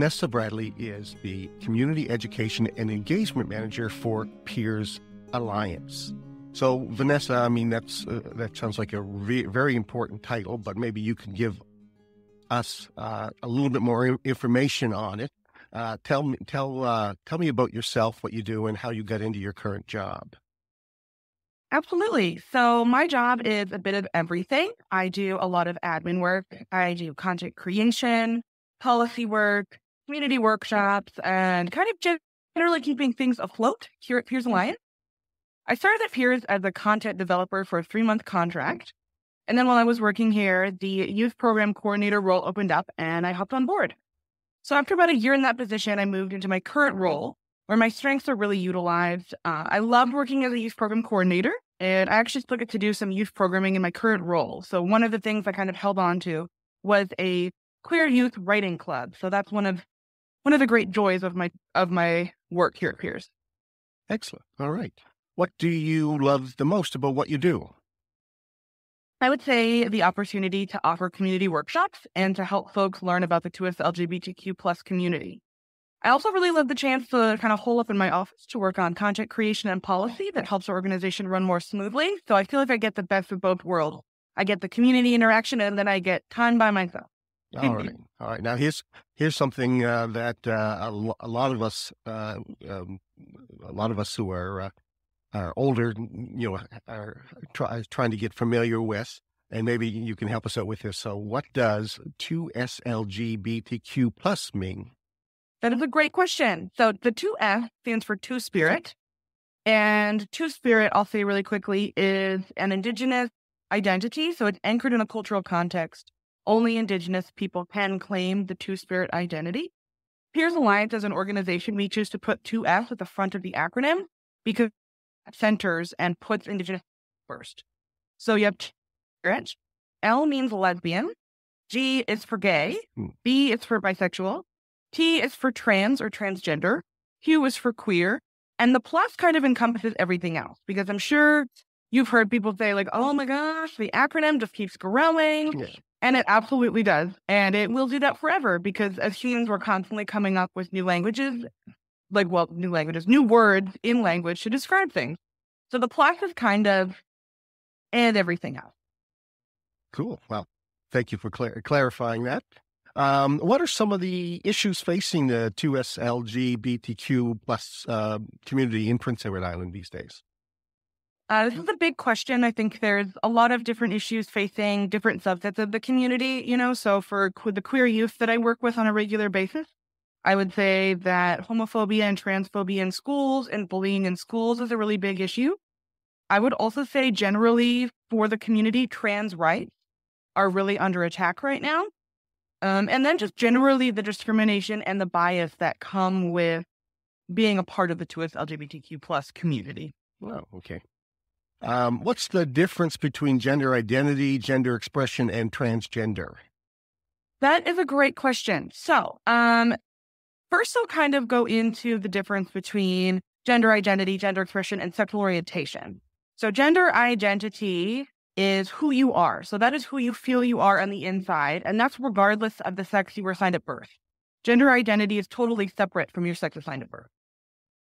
Vanessa Bradley is the Community Education and Engagement Manager for Peers Alliance. So, Vanessa, I mean, that sounds like a very important title, but maybe you can give us a little bit more information on it. Tell me about yourself, what you do, and how you got into your current job. Absolutely. So my job is a bit of everything. I do a lot of admin work. I do content creation, policy work, community workshops, and kind of generally keeping things afloat here at Peers Alliance. I started at Peers as a content developer for a 3-month contract. And then while I was working here, the youth program coordinator role opened up and I hopped on board. So after about a year in that position, I moved into my current role where my strengths are really utilized. I loved working as a youth program coordinator, and I actually still get to do some youth programming in my current role. So one of the things I kind of held on to was a queer youth writing club. So that's one of the great joys of my work here at Peers. Excellent. All right. What do you love the most about what you do? I would say the opportunity to offer community workshops and to help folks learn about the 2SLGBTQ plus community. I also really love the chance to kind of hole up in my office to work on content creation and policy that helps our organization run more smoothly. So I feel like I get the best of both worlds. I get the community interaction and then I get time by myself. All right. Now here's something that a lot of us who are older, are trying to get familiar with, and maybe you can help us out with this. So, what does 2SLGBTQ plus mean? That is a great question. So the 2S stands for Two-Spirit. And Two-Spirit, I'll say really quickly, is an Indigenous identity. So it's anchored in a cultural context. Only Indigenous people can claim the Two-Spirit identity. Peers Alliance, as an organization, we choose to put 2S at the front of the acronym because it centers and puts Indigenous first. So you have Spirit. L means lesbian. G is for gay. B is for bisexual. T is for trans or transgender. Q is for queer. And the plus kind of encompasses everything else, because I'm sure you've heard people say like, oh my gosh, the acronym just keeps growing. Yeah. And it absolutely does. And it will do that forever, because as humans, we're constantly coming up with new languages, new words in language to describe things. So the plus is kind of and everything else. Cool. Well, thank you for clarifying that. What are some of the issues facing the 2SLGBTQ plus community in Prince Edward Island these days? This is a big question. I think there's a lot of different issues facing different subsets of the community, So for the queer youth that I work with on a regular basis, I would say that homophobia and transphobia in schools and bullying in schools is a really big issue. I would also say generally for the community, trans rights are really under attack right now. And then just generally the discrimination and the bias that come with being a part of the 2SLGBTQ plus community. Wow, okay. What's the difference between gender identity, gender expression, and transgender? That is a great question. So, first I'll kind of go into the difference between gender identity, gender expression, and sexual orientation. So gender identity is who you are. So that is who you feel you are on the inside, and that's regardless of the sex you were assigned at birth. Gender identity is totally separate from your sex assigned at birth.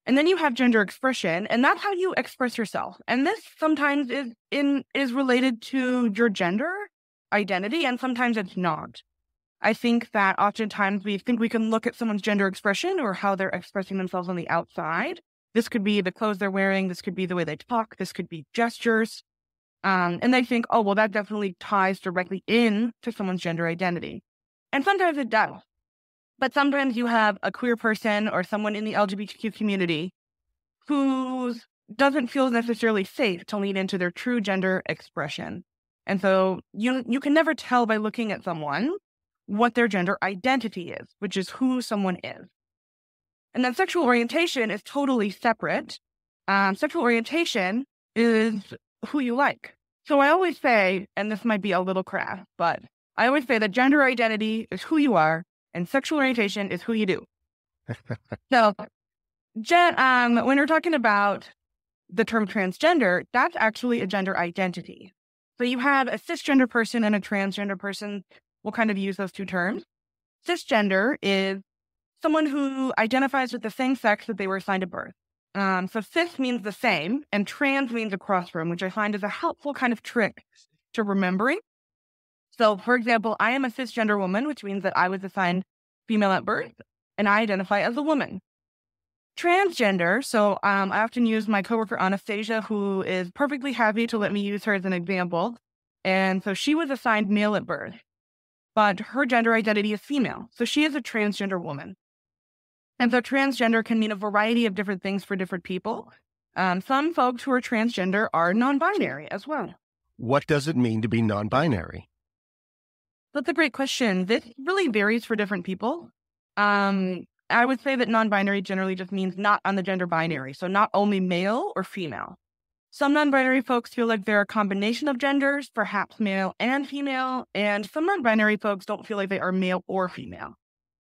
And then you have gender expression, and that's how you express yourself. And this sometimes is related to your gender identity, and sometimes it's not. I think that oftentimes we think we can look at someone's gender expression or how they're expressing themselves on the outside. This could be the clothes they're wearing. This could be the way they talk. This could be gestures. And they think, oh, well, that definitely ties directly in to someone's gender identity. And sometimes it does. But sometimes you have a queer person or someone in the LGBTQ community who doesn't feel necessarily safe to lean into their true gender expression. And so you can never tell by looking at someone what their gender identity is, which is who someone is. And then sexual orientation is totally separate. Sexual orientation is who you like. So I always say, and this might be a little crass, but I always say that gender identity is who you are and sexual orientation is who you do. So when you're talking about the term transgender, that's actually a gender identity. So you have a cisgender person and a transgender person. We'll kind of use those two terms. Cisgender is someone who identifies with the same sex that they were assigned at birth. So cis means the same, and trans means across from, which I find is a helpful kind of trick to remembering. So, for example, I am a cisgender woman, which means that I was assigned female at birth, and I identify as a woman. Transgender, so I often use my coworker Anastasia, who is perfectly happy to let me use her as an example. And so she was assigned male at birth, but her gender identity is female. So she is a transgender woman. And so transgender can mean a variety of different things for different people. Some folks who are transgender are non-binary as well. What does it mean to be non-binary? That's a great question. This really varies for different people. I would say that non-binary generally just means not on the gender binary, so not only male or female. Some non-binary folks feel like they're a combination of genders, perhaps male and female, and some non-binary folks don't feel like they are male or female.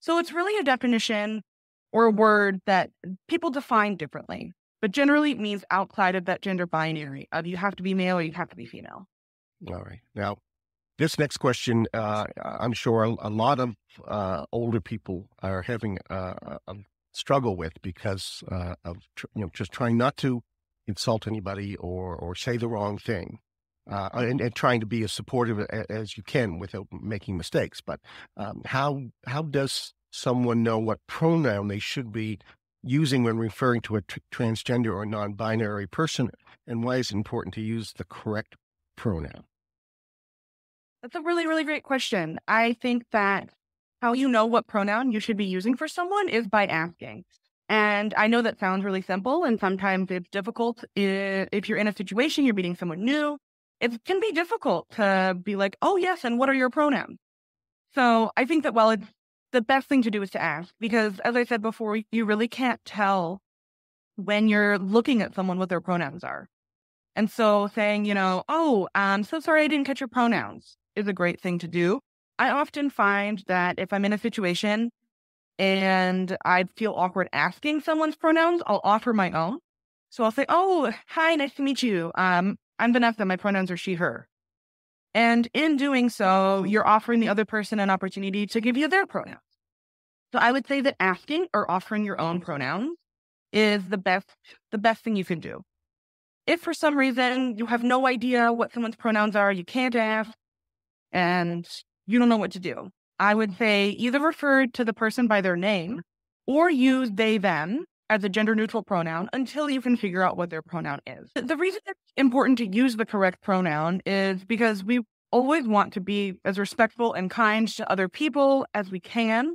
So it's really a definition or a word that people define differently, but generally it means outside of that gender binary of you have to be male or you have to be female. All right. Now, this next question, I'm sure a lot of older people are having a struggle with because of just trying not to insult anybody or say the wrong thing, and trying to be as supportive as you can without making mistakes. But how does someone know what pronoun they should be using when referring to a transgender or non-binary person, and why is it important to use the correct pronoun? That's a really, really great question. I think that how you know what pronoun you should be using for someone is by asking. And I know that sounds really simple, and sometimes it's difficult if you're in a situation, you're meeting someone new. It can be difficult to be like, oh, yes, and what are your pronouns? So I think that, well, it's the best thing to do is to ask, because as I said before, you really can't tell when you're looking at someone what their pronouns are. And so saying, oh, I'm so sorry I didn't catch your pronouns is a great thing to do. I often find that if I'm in a situation and I feel awkward asking someone's pronouns, I'll offer my own. So I'll say, oh, hi, nice to meet you. I'm Vanessa. My pronouns are she, her. And in doing so, you're offering the other person an opportunity to give you their pronouns. So I would say that asking or offering your own pronouns is the best thing you can do. If for some reason you have no idea what someone's pronouns are, you can't ask, and you don't know what to do, I would say either refer to the person by their name or use they, them as a gender-neutral pronoun until you can figure out what their pronoun is. The reason it's important to use the correct pronoun is because we always want to be as respectful and kind to other people as we can.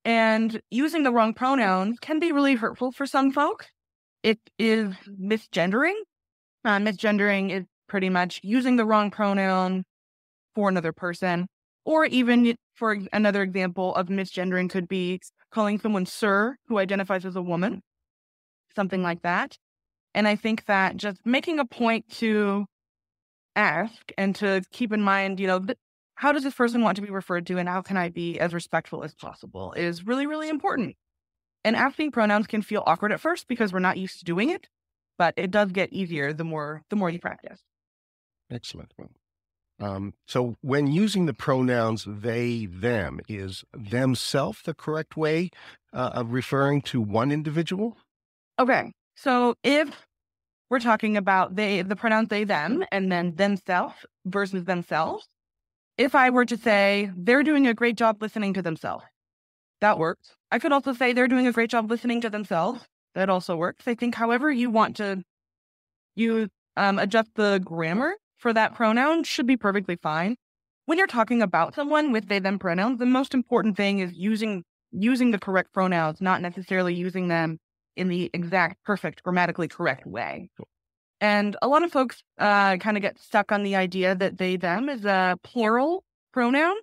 And using the wrong pronouns can be really hurtful for some folks. It is misgendering. Misgendering is pretty much using the wrong pronoun for another person. Or even, for another example of misgendering could be calling someone sir who identifies as a woman, something like that. And I think that just making a point to ask and to keep in mind, how does this person want to be referred to and how can I be as respectful as possible is really, really important. And asking pronouns can feel awkward at first because we're not used to doing it, but it does get easier the more you practice. Excellent. Well, so when using the pronouns they, them, is themself the correct way of referring to one individual? Okay. So if we're talking about the pronouns they, them, and then themselves versus themselves, if I were to say they're doing a great job listening to themselves, that works. I could also say they're doing a great job listening to themselves. That also works. I think however you want to adjust the grammar for that pronoun should be perfectly fine. When you're talking about someone with they, them pronouns, the most important thing is using the correct pronouns, not necessarily using them in the exact, perfect, grammatically correct way. And a lot of folks kind of get stuck on the idea that they, them is a plural pronoun.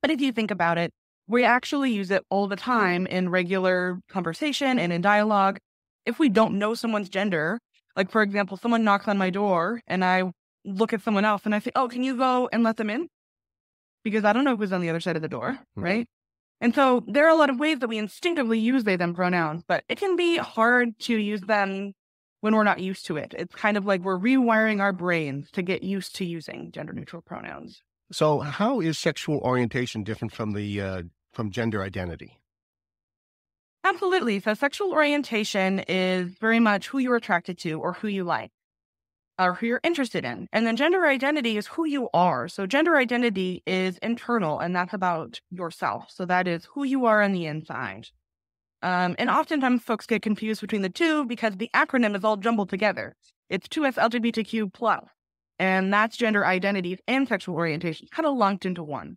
But if you think about it, we actually use it all the time in regular conversation and in dialogue. If we don't know someone's gender, like, for example, someone knocks on my door and I look at someone else and I say, oh, can you go and let them in? Because I don't know who's on the other side of the door, right? And so there are a lot of ways that we instinctively use they, them pronouns, but it can be hard to use them when we're not used to it. It's kind of like we're rewiring our brains to get used to using gender-neutral pronouns. So how is sexual orientation different from from gender identity? Absolutely. So sexual orientation is very much who you're attracted to or who you like or who you're interested in. And then gender identity is who you are. So gender identity is internal, and that's about yourself. So that is who you are on the inside. And oftentimes folks get confused between the two because the acronym is all jumbled together. It's 2SLGBTQ plus, and that's gender identities and sexual orientation kind of lumped into one.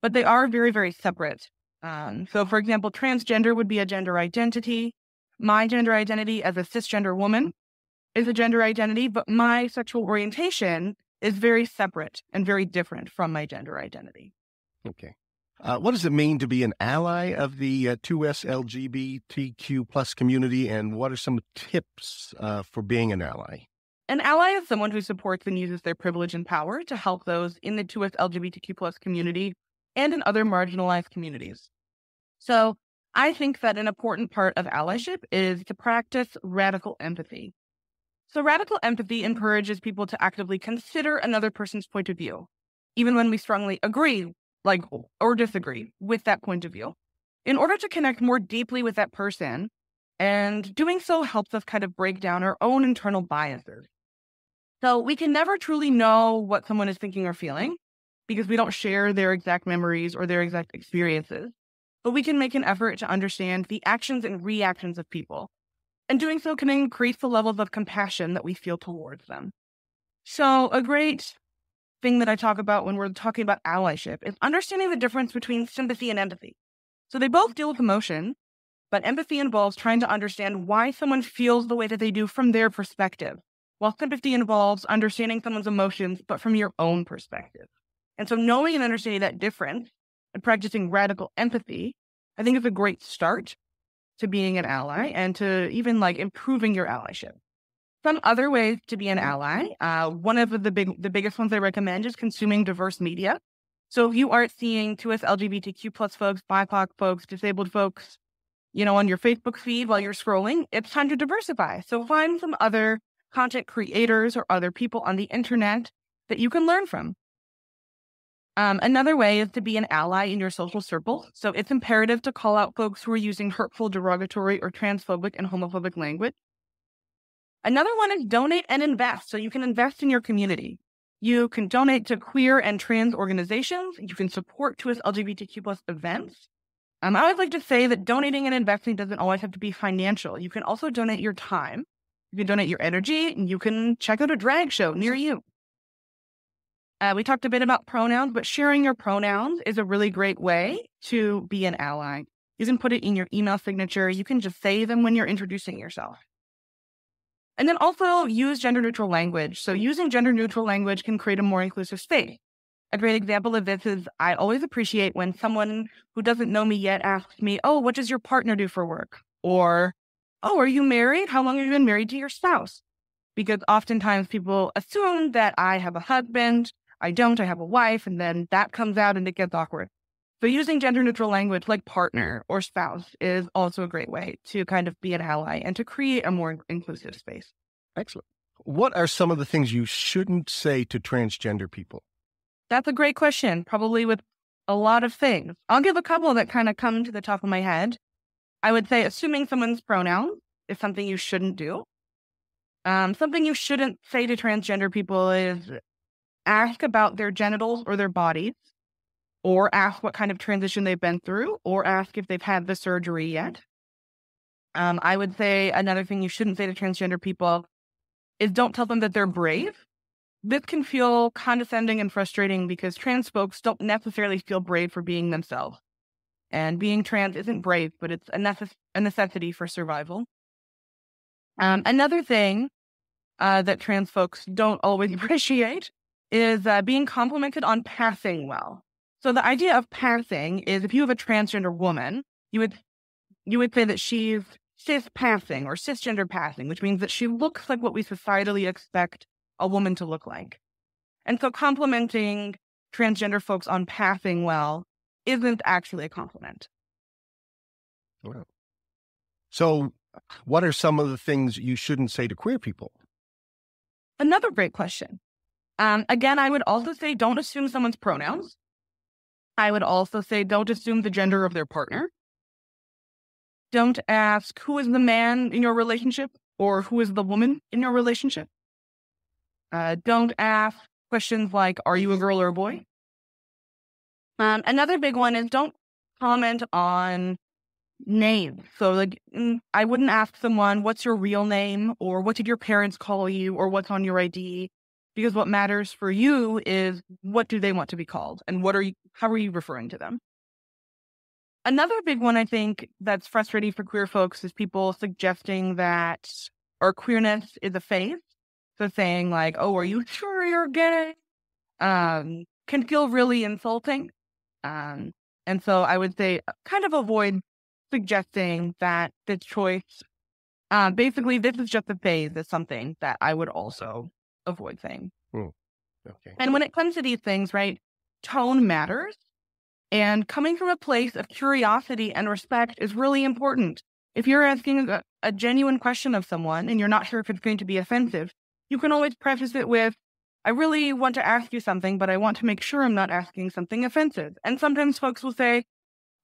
But they are very, very separate. So, for example, transgender would be a gender identity. My gender identity as a cisgender woman is a gender identity, but my sexual orientation is very separate and very different from my gender identity. Okay. What does it mean to be an ally of the 2SLGBTQ plus community, and what are some tips for being an ally? An ally is someone who supports and uses their privilege and power to help those in the 2SLGBTQ plus community and in other marginalized communities. So I think that an important part of allyship is to practice radical empathy. So radical empathy encourages people to actively consider another person's point of view, even when we strongly agree, or disagree with that point of view, in order to connect more deeply with that person. And doing so helps us kind of break down our own internal biases. So we can never truly know what someone is thinking or feeling because we don't share their exact memories or their exact experiences, but we can make an effort to understand the actions and reactions of people. And doing so can increase the levels of compassion that we feel towards them. So a great thing that I talk about when we're talking about allyship is understanding the difference between sympathy and empathy. So they both deal with emotion, but empathy involves trying to understand why someone feels the way that they do from their perspective, while sympathy involves understanding someone's emotions, but from your own perspective. And so knowing and understanding that difference and practicing radical empathy, I think is a great start to being an ally and to even improving your allyship. Some other ways to be an ally, one of the biggest ones I recommend is consuming diverse media. So if you aren't seeing 2SLGBTQ plus folks, BIPOC folks, disabled folks, on your Facebook feed while you're scrolling, it's time to diversify. So find some other content creators or other people on the internet that you can learn from. Another way is to be an ally in your social circle. So it's imperative to call out folks who are using hurtful, derogatory, or transphobic and homophobic language. Another one is donate and invest. So you can invest in your community. You can donate to queer and trans organizations. You can support 2SLGBTQ plus events. I always like to say that donating and investing doesn't always have to be financial. You can also donate your time. You can donate your energy, and you can check out a drag show near you. We talked a bit about pronouns, but sharing your pronouns is a really great way to be an ally. You can put it in your email signature. You can just say them when you're introducing yourself. And then also use gender-neutral language. So using gender-neutral language can create a more inclusive space. A great example of this is I always appreciate when someone who doesn't know me yet asks me, "Oh, what does your partner do for work?" Or, "Oh, are you married? How long have you been married to your spouse?" Because oftentimes people assume that I have a husband, I don't, I have a wife, and then that comes out and it gets awkward. So using gender-neutral language like partner or spouse is also a great way to kind of be an ally and to create a more inclusive space. Excellent. What are some of the things you shouldn't say to transgender people? That's a great question, probably with a lot of things. I'll give a couple that kind of come to the top of my head. I would say assuming someone's pronouns is something you shouldn't do. Something you shouldn't say to transgender people is ask about their genitals or their bodies, or ask what kind of transition they've been through, or ask if they've had the surgery yet. I would say another thing you shouldn't say to transgender people is don't tell them that they're brave. This can feel condescending and frustrating because trans folks don't necessarily feel brave for being themselves. And being trans isn't brave, but it's a necessity for survival. Another thing that trans folks don't always appreciate is being complimented on passing well. So the idea of passing is if you have a transgender woman, you would say that she's cis passing or cisgender passing, which means that she looks like what we societally expect a woman to look like. And so complimenting transgender folks on passing well isn't actually a compliment. Wow. So what are some of the things you shouldn't say to queer people? Another great question. Again, I would also say don't assume someone's pronouns. I would also say don't assume the gender of their partner. Don't ask who is the man in your relationship or who is the woman in your relationship. Don't ask questions like, are you a girl or a boy? Another big one is don't comment on names. So like, I wouldn't ask someone, what's your real name? Or what did your parents call you? Or what's on your ID? Because what matters for you is what do they want to be called? And how are you referring to them? Another big one, I think, that's frustrating for queer folks is people suggesting that our queerness is a phase. So saying like, oh, are you sure you're gay? Can feel really insulting. And so I would say kind of avoid suggesting that this choice, basically this is just a phase, is something that I would also avoid saying. Okay. And when it comes to these things, right, tone matters. And coming from a place of curiosity and respect is really important. If you're asking a genuine question of someone and you're not sure if it's going to be offensive, you can always preface it with, I really want to ask you something, but I want to make sure I'm not asking something offensive. And sometimes folks will say,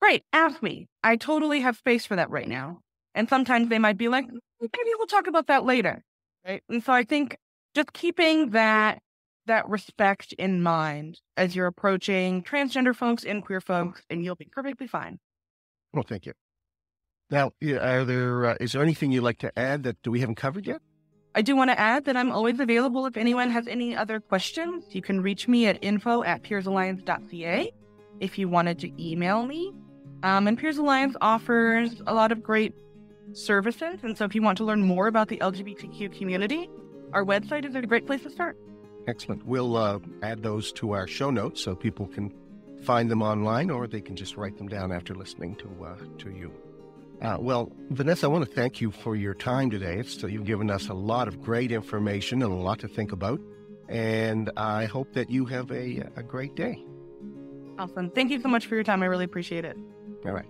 great, ask me. I totally have space for that right now. And sometimes they might be like, maybe we'll talk about that later. Right. And so I think just keeping that respect in mind as you're approaching transgender folks and queer folks, and you'll be perfectly fine. Well, thank you. Now, is there anything you'd like to add that we haven't covered yet? I do want to add that I'm always available if anyone has any other questions. You can reach me at info@peersalliance.ca if you wanted to email me. And Peers Alliance offers a lot of great services. And so if you want to learn more about the LGBTQ community, our website is a great place to start. Excellent. We'll add those to our show notes so people can find them online, or they can just write them down after listening to you. Well, Vanessa, I want to thank you for your time today. You've given us a lot of great information and a lot to think about, and I hope that you have a great day. Awesome. Thank you so much for your time. I really appreciate it. All right.